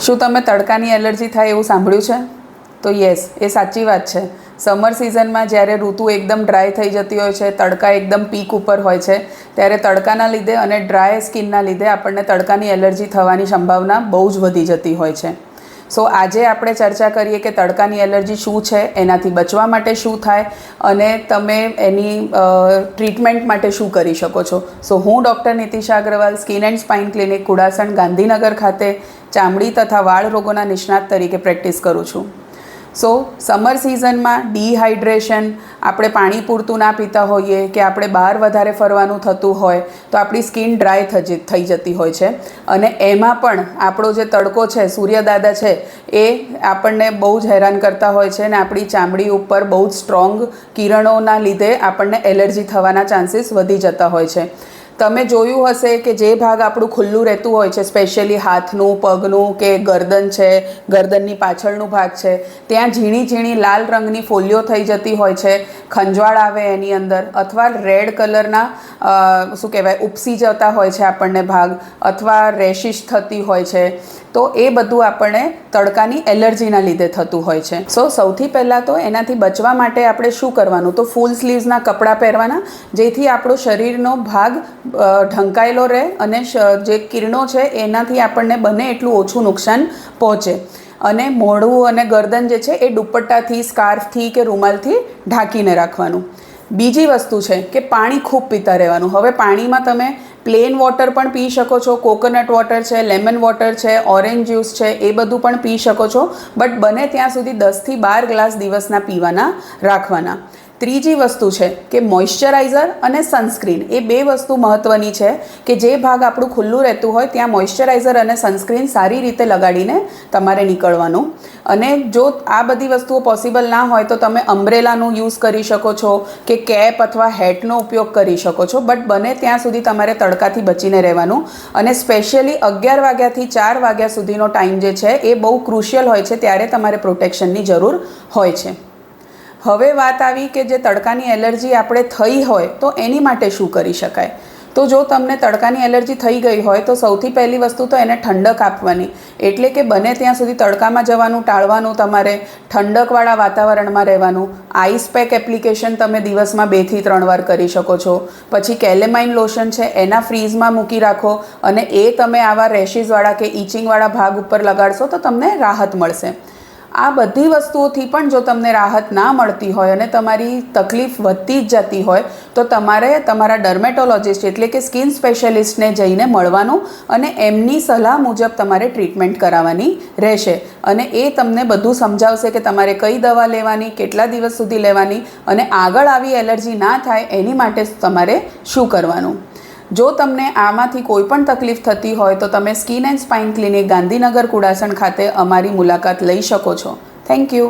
શું તમે તડકાની એલર્જી થાય એવું સાંભળ્યું છે? તો યસ, એ સાચી વાત છે. સમર સિઝનમાં જ્યારે ઋતુ એકદમ ડ્રાય થઈ જતી હોય છે, તડકા એકદમ પીક ઉપર હોય છે, ત્યારે તડકાના લીધે અને ડ્રાય સ્કિનના લીધે આપણને તડકાની એલર્જી થવાની સંભાવના બહુ જ વધી જતી હોય છે. સો આજે આપણે ચર્ચા કરીએ કે તડકાની એલર્જી શું છે, એનાથી બચવા માટે શું થાય અને તમે એની ટ્રીટમેન્ટ માટે શું કરી શકો છો. સો હું doctor Nitisha Agrawal, skin and spine clinic, Kudasan, Gandhinagar ખાતે ચામડી તથા વાળ રોગોના નિષ્ણાત તરીકે પ્રેક્ટિસ કરું છું. સો સમર સિઝનમાં ડિહાઇડ્રેશન, આપણે પાણી પૂરતું ના પીતા હોઈએ કે આપણે બહાર વધારે ફરવાનું થતું હોય તો આપણી સ્કિન ડ્રાય થઈ જતી હોય છે. અને એમાં પણ આપણો જે તડકો છે, સૂર્યદાદા છે, એ આપણને બહુ જ હેરાન કરતા હોય છે અને આપણી ચામડી ઉપર બહુ જ સ્ટ્રોંગ કિરણોના લીધે આપણને એલર્જી થવાના ચાન્સીસ વધી જતા હોય છે. તમે જોયું હશે કે જે ભાગ આપણું ખુલ્લું રહેતું હોય છે, સ્પેશિયલી હાથનું, પગનું કે ગરદન છે, ગરદનની પાછળનું ભાગ છે, ત્યાં ઝીણી ઝીણી લાલ રંગની ફોલ્લીઓ થઈ જતી હોય છે, ખંજવાળ આવે એની અંદર, અથવા રેડ કલરના શું કહેવાય ઉપસી જતા હોય છે આપણને ભાગ, અથવા રેશિશ થતી હોય છે. તો એ બધું આપણને તડકાની એલર્જીના લીધે થતું હોય છે. સો સૌથી પહેલાં તો એનાથી બચવા માટે આપણે શું કરવાનું? તો ફૂલ સ્લીવ્સના કપડાં પહેરવાના, જેથી આપણો શરીરનો ભાગ ઢંકાયેલો રહે અને જે કિરણો છે એનાથી આપણને બને એટલું ઓછું નુકસાન પહોંચે. અને મોઢું અને ગરદન જે છે એ દુપટ્ટાથી, સ્કાર્ફથી કે રૂમાલથી ઢાંકીને રાખવાનું. બીજી વસ્તુ છે કે પાણી ખૂબ પીતા રહેવાનું. હવે પાણીમાં તમે પ્લેન વોટર પણ પી શકો છો, કોકોનટ વોટર છે, લેમન વોટર છે, ઓરેન્જ જ્યુસ છે, એ બધું પણ પી શકો છો. બટ બને ત્યાં સુધી 10થી 12 ગ્લાસ દિવસના પીવાના રાખવાના. ત્રીજી વસ્તુ છે કે મોઇશ્ચરાઇઝર અને સનસ્ક્રીન, એ બે વસ્તુ મહત્ત્વની છે કે જે ભાગ આપણું ખુલ્લું રહેતું હોય ત્યાં મોઇશ્ચરાઇઝર અને સનસ્ક્રીન સારી રીતે લગાડીને તમારે નીકળવાનું. અને જો આ બધી વસ્તુઓ પોસિબલ ના હોય તો તમે અમ્બ્રેલાનું યુઝ કરી શકો છો કે કેપ અથવા હેટનો ઉપયોગ કરી શકો છો. બટ બને ત્યાં સુધી તમારે તડકાથી બચીને રહેવાનું. અને સ્પેશિયલી 11 વાગ્યાથી 4 વાગ્યા સુધીનો ટાઈમ જે છે એ બહુ ક્રુશિયલ હોય છે, ત્યારે તમારે પ્રોટેક્શનની જરૂર હોય છે. હવે વાત આવી કે જે તડકાની એલર્જી આપણે થઈ હોય તો એની માટે શું કરી શકાય? તો જો તમને તડકાની એલર્જી થઈ ગઈ હોય તો સૌથી પહેલી વસ્તુ તો એને ઠંડક આપવાની. એટલે કે બને ત્યાં સુધી તડકામાં જવાનું ટાળવાનું, તમારે ઠંડકવાળા વાતાવરણમાં રહેવાનું. આઈસ પેક એપ્લિકેશન તમે દિવસમાં 2 થી 3 વાર કરી શકો છો. પછી કેલેમાઇન લોશન છે એના ફ્રીઝમાં મૂકી રાખો અને એ તમે આવા રેશિસવાળા કે ઇચિંગવાળા ભાગ ઉપર લગાડશો તો તમને રાહત મળશે. આ બધી વસ્તુઓથી પણ જો તમને રાહત ના મળતી હોય અને તમારી તકલીફ વધતી જ જતી હોય તો તમારે તમારા ડર્મેટોલોજિસ્ટ એટલે કે સ્કિન સ્પેશિયલિસ્ટને જઈને મળવાનું અને એમની સલાહ મુજબ તમારે ટ્રીટમેન્ટ કરાવવાની રહેશે. અને એ તમને બધું સમજાવશે કે તમારે કઈ દવા લેવાની, કેટલા દિવસ સુધી લેવાની અને આગળ આવી એલર્જી ના થાય એની માટે તમારે શું કરવાનું. જો તમને આમાંથી કોઈ પણ તકલીફ થતી હોય તો તમે skin and spine clinic, Gandhinagar, Kudasan ખાતે અમારી મુલાકાત લઈ શકો છો. Thank you.